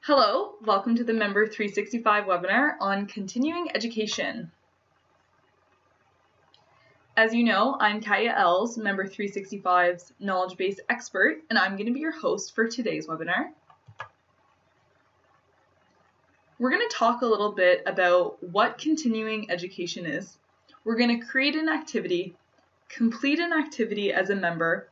Hello, welcome to the Member 365 webinar on continuing education. As you know, I'm Kaya Els, Member 365's knowledge base expert, and I'm going to be your host for today's webinar. We're going to talk a little bit about what continuing education is. We're going to create an activity, complete an activity as a member,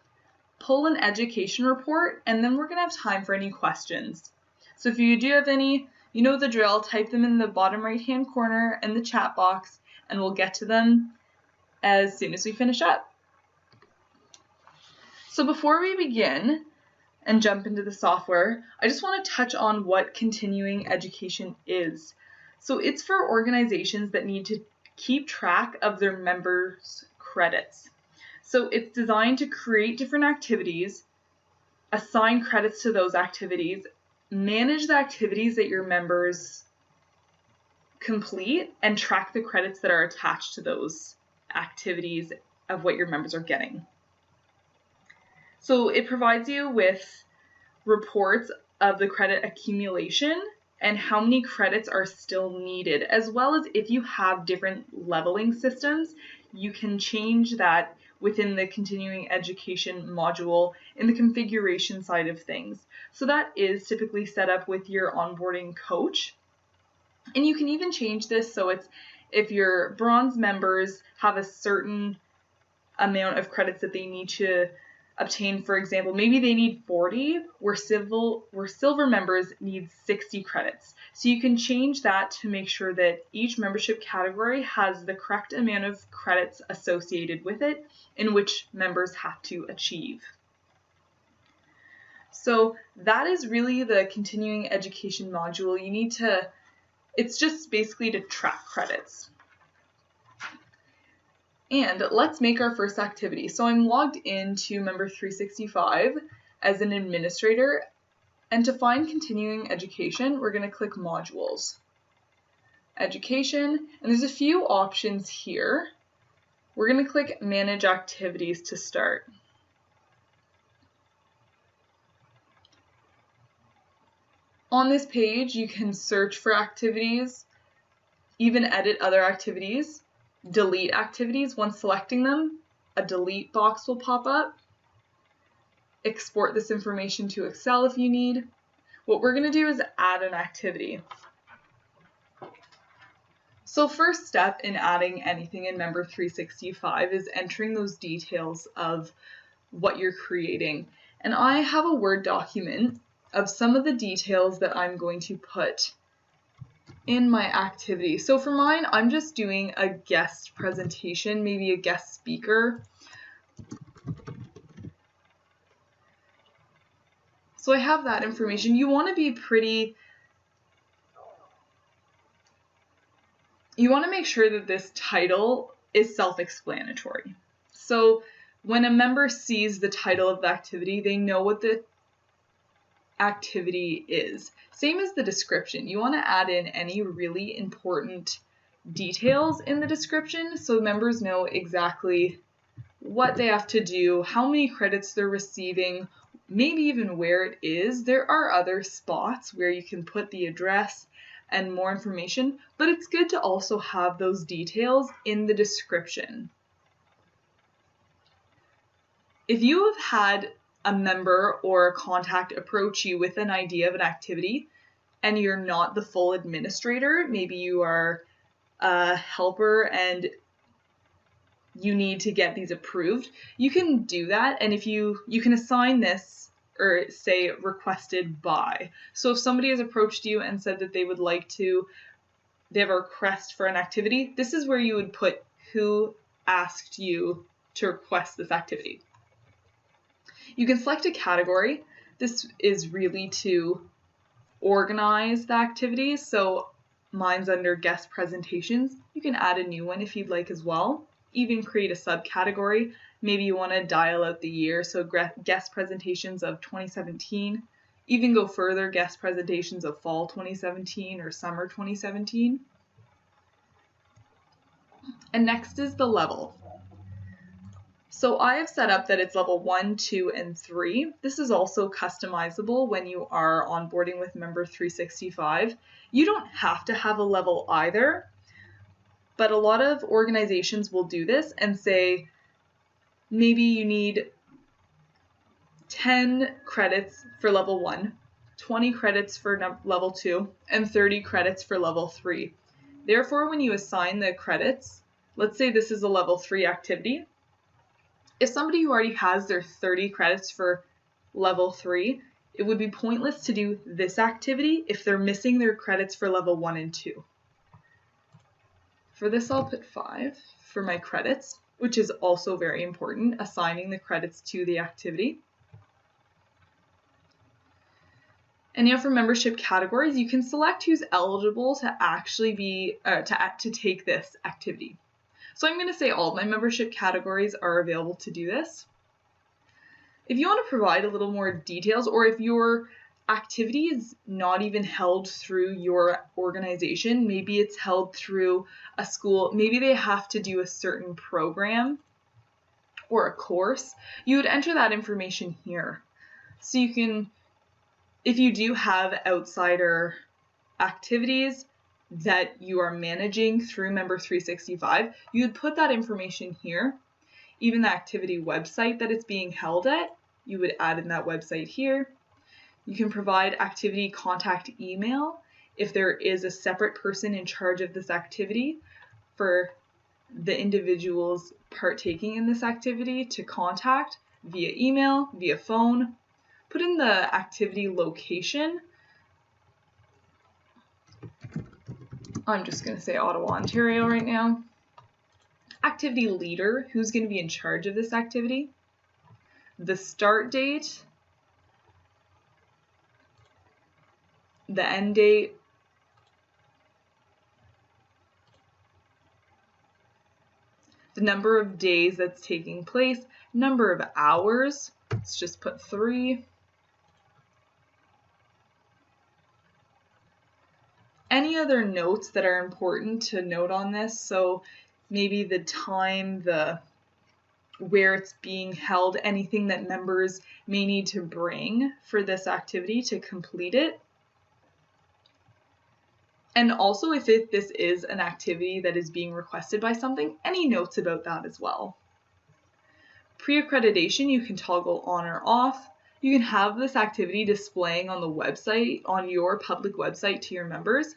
pull an education report, and then we're going to have time for any questions. So if you do have any, you know the drill, type them in the bottom right-hand corner in the chat box, and we'll get to them as soon as we finish up. So before we begin and jump into the software, I just want to touch on what continuing education is. So it's for organizations that need to keep track of their members' credits. So it's designed to create different activities, assign credits to those activities, manage the activities that your members complete, and track the credits that are attached to those activities of what your members are getting. So it provides you with reports of the credit accumulation and how many credits are still needed, as well as if you have different leveling systems, you can change that within the continuing education module in the configuration side of things. So that is typically set up with your onboarding coach. And you can even change this so it's if your bronze members have a certain amount of credits that they need to obtain, for example, maybe they need 40, where silver members need 60 credits. So you can change that to make sure that each membership category has the correct amount of credits associated with it in which members have to achieve. So that is really the continuing education module. It's just basically to track credits. And let's make our first activity. So I'm logged into Member 365 as an administrator, and to find continuing education, we're going to click Modules, Education, and there's a few options here. We're going to click Manage Activities to start. On this page, you can search for activities, even edit other activities, delete activities. Once selecting them, a delete box will pop up. Export this information to Excel if you need. What we're going to do is add an activity. So first step in adding anything in Member 365 is entering those details of what you're creating. And I have a Word document of some of the details that I'm going to put in my activity. So for mine, I'm just doing a guest presentation, maybe a guest speaker. So I have that information. You want to make sure that this title is self-explanatory. So when a member sees the title of the activity, they know what the activity is. Same as the description. You want to add in any really important details in the description so members know exactly what they have to do, how many credits they're receiving, maybe even where it is. There are other spots where you can put the address and more information, but it's good to also have those details in the description. If you have had a member or a contact approach you with an idea of an activity and you're not the full administrator, maybe you are a helper and you need to get these approved, you can do that. And if you can assign this or say requested by. So if somebody has approached you and said that they have a request for an activity, this is where you would put who asked you to request this activity. You can select a category. This is really to organize the activities. So mine's under guest presentations. You can add a new one if you'd like as well. Even create a subcategory. Maybe you want to dial out the year. So guest presentations of 2017. Even go further, guest presentations of fall 2017 or summer 2017. And next is the level. So I have set up that it's level 1, 2, and 3. This is also customizable when you are onboarding with Member 365. You don't have to have a level either, but a lot of organizations will do this and say maybe you need 10 credits for level 1, 20 credits for level 2, and 30 credits for level 3. Therefore, when you assign the credits, let's say this is a level 3 activity. If somebody who already has their 30 credits for level 3, it would be pointless to do this activity if they're missing their credits for level 1 and 2. For this, I'll put 5 for my credits, which is also very important, assigning the credits to the activity. And now for membership categories, you can select who's eligible to actually be to take this activity. So I'm going to say all of my membership categories are available to do this. If you want to provide a little more details, or if your activity is not even held through your organization, maybe it's held through a school, maybe they have to do a certain program or a course, you would enter that information here. So you can, if you do have outsider activities that you are managing through Member 365, you would put that information here. Even the activity website that it's being held at, you would add in that website here. You can provide activity contact email if there is a separate person in charge of this activity for the individuals partaking in this activity to contact via email, via phone. Put in the activity location. I'm just going to say Ottawa, Ontario right now. Activity leader, who's going to be in charge of this activity. The start date. The end date. The number of days that's taking place. Number of hours. Let's just put 3. Any other notes that are important to note on this? So maybe the time, where it's being held, anything that members may need to bring for this activity to complete it. And also if this is an activity that is being requested by something, any notes about that as well. Pre-accreditation, you can toggle on or off. You can have this activity displaying on the website, on your public website to your members.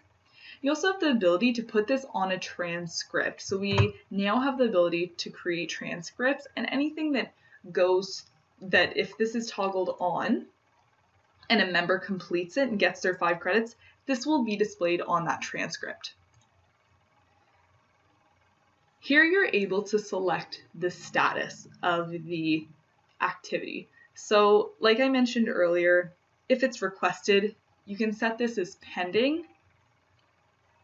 You also have the ability to put this on a transcript. So we now have the ability to create transcripts, and anything that if this is toggled on and a member completes it and gets their 5 credits, this will be displayed on that transcript. Here you're able to select the status of the activity. So like I mentioned earlier, if it's requested, you can set this as pending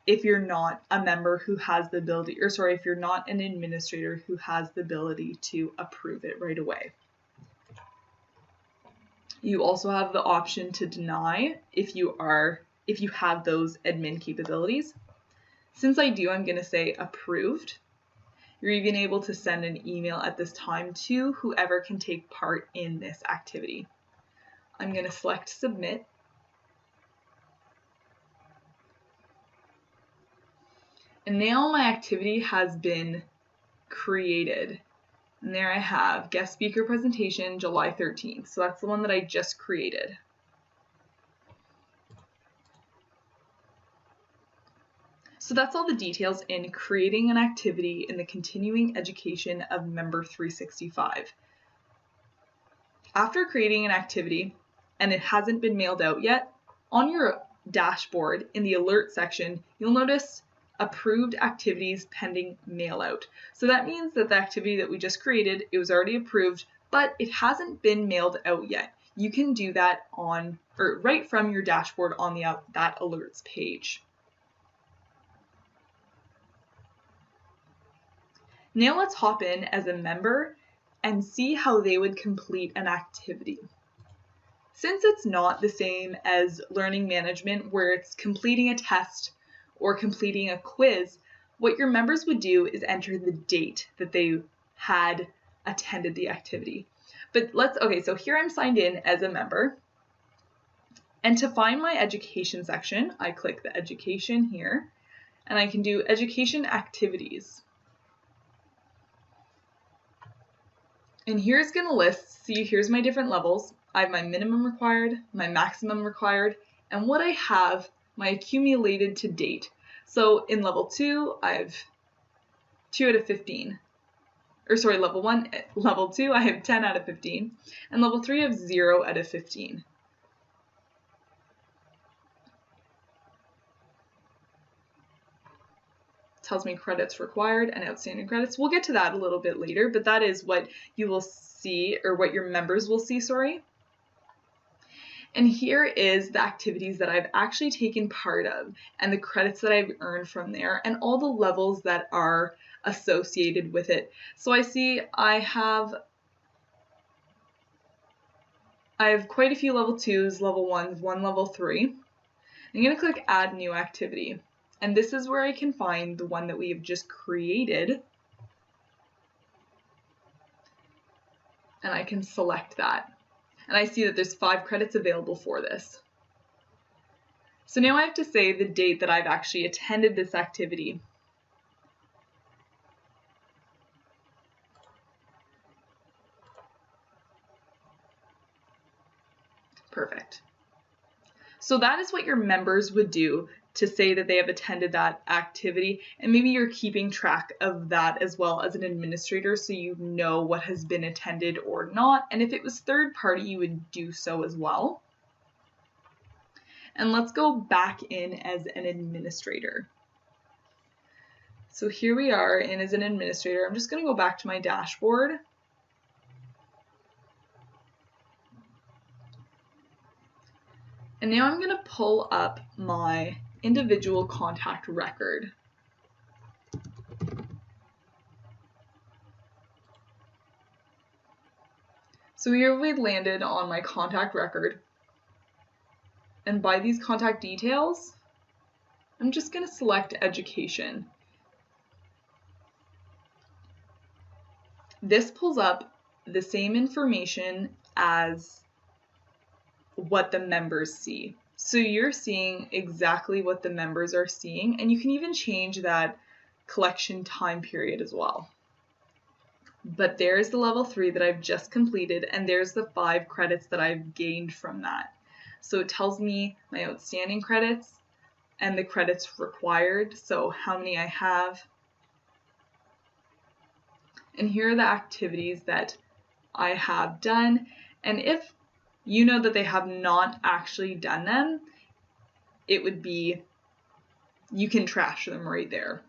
if you're not a member who has the ability, if you're not an administrator who has the ability to approve it right away. You also have the option to deny if you have those admin capabilities. Since I do, I'm going to say approved. You're even able to send an email at this time to whoever can take part in this activity. I'm going to select submit. And now my activity has been created. And there I have guest speaker presentation July 13th. So that's the one that I just created. So that's all the details in creating an activity in the continuing education of Member 365. After creating an activity and it hasn't been mailed out yet, on your dashboard in the alert section, you'll notice approved activities pending mail out. So that means that the activity that we just created, it was already approved, but it hasn't been mailed out yet. You can do that right from your dashboard on that alerts page. Now let's hop in as a member and see how they would complete an activity. Since it's not the same as learning management where it's completing a test or completing a quiz, what your members would do is enter the date that they had attended the activity. But okay, so here I'm signed in as a member. And to find my education section, I click the education here, and I can do education activities. And here it's going to list, see, here's my different levels. I have my minimum required, my maximum required, and what I have, my accumulated to date. So in level 2, I have 2 out of 15. Or sorry, level 2, I have 10 out of 15. And level 3, I have 0 out of 15. Tells me credits required and outstanding credits. We'll get to that a little bit later, but that is what you will see, or what your members will see, sorry. And here is the activities that I've actually taken part of and the credits that I've earned from there and all the levels that are associated with it. So I see I have quite a few level 2s, level 1s, 1 level 3. I'm going to click add new activity. And this is where I can find the one that we have just created. And I can select that. And I see that there's 5 credits available for this. So now I have to say the date that I've actually attended this activity. Perfect. So that is what your members would do to say that they have attended that activity, and maybe you're keeping track of that as well as an administrator so you know what has been attended or not, and if it was third party you would do so as well. And let's go back in as an administrator. So here we are in as an administrator. I'm just going to go back to my dashboard. And now I'm going to pull up my individual contact record. So here we landed on my contact record. And by these contact details, I'm just going to select education. This pulls up the same information as what the members see. So you're seeing exactly what the members are seeing, and you can even change that collection time period as well. But there's the level 3 that I've just completed, and there's the 5 credits that I've gained from that. So it tells me my outstanding credits and the credits required, so how many I have. And here are the activities that I have done, and if you know that they have not actually done them, it would be, you can trash them right there.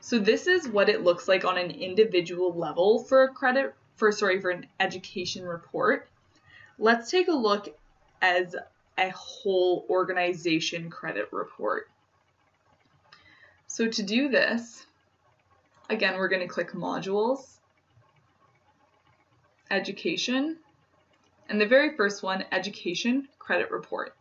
So this is what it looks like on an individual level for an education report. Let's take a look as a whole organization credit report. So to do this, again, we're going to click modules, education, and the very first one, education credit report.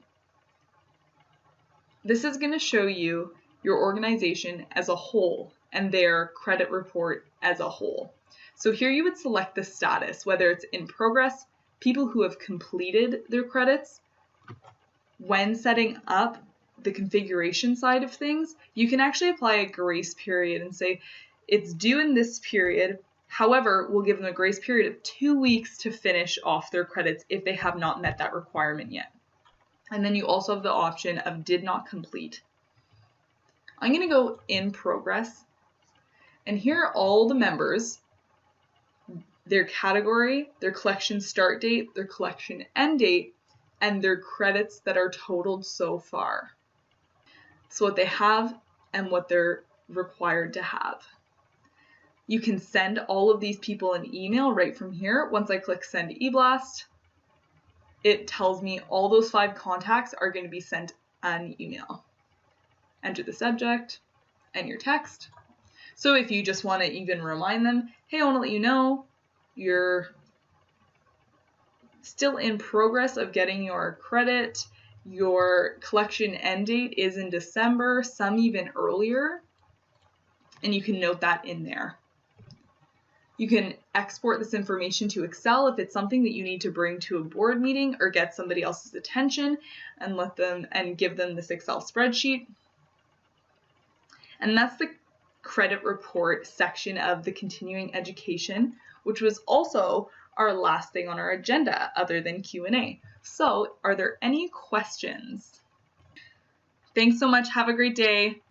This is going to show you your organization as a whole and their credit report as a whole. So here you would select the status, whether it's in progress, people who have completed their credits. When setting up the configuration side of things, you can actually apply a grace period and say it's due in this period. However, we'll give them a grace period of 2 weeks to finish off their credits if they have not met that requirement yet. And then you also have the option of did not complete. I'm going to go in progress, and here are all the members, their category, their collection start date, their collection end date, and their credits that are totaled so far. So what they have and what they're required to have. You can send all of these people an email right from here. Once I click send eBlast, it tells me all those 5 contacts are going to be sent an email. Enter the subject and your text. So if you just want to even remind them, hey, I want to let you know you're still in progress of getting your credit. Your collection end date is in December, some even earlier, and you can note that in there. You can export this information to Excel if it's something that you need to bring to a board meeting or get somebody else's attention and give them this Excel spreadsheet. And that's the credit report section of the continuing education, which was also our last thing on our agenda other than Q&A. So, are there any questions? Thanks so much. Have a great day.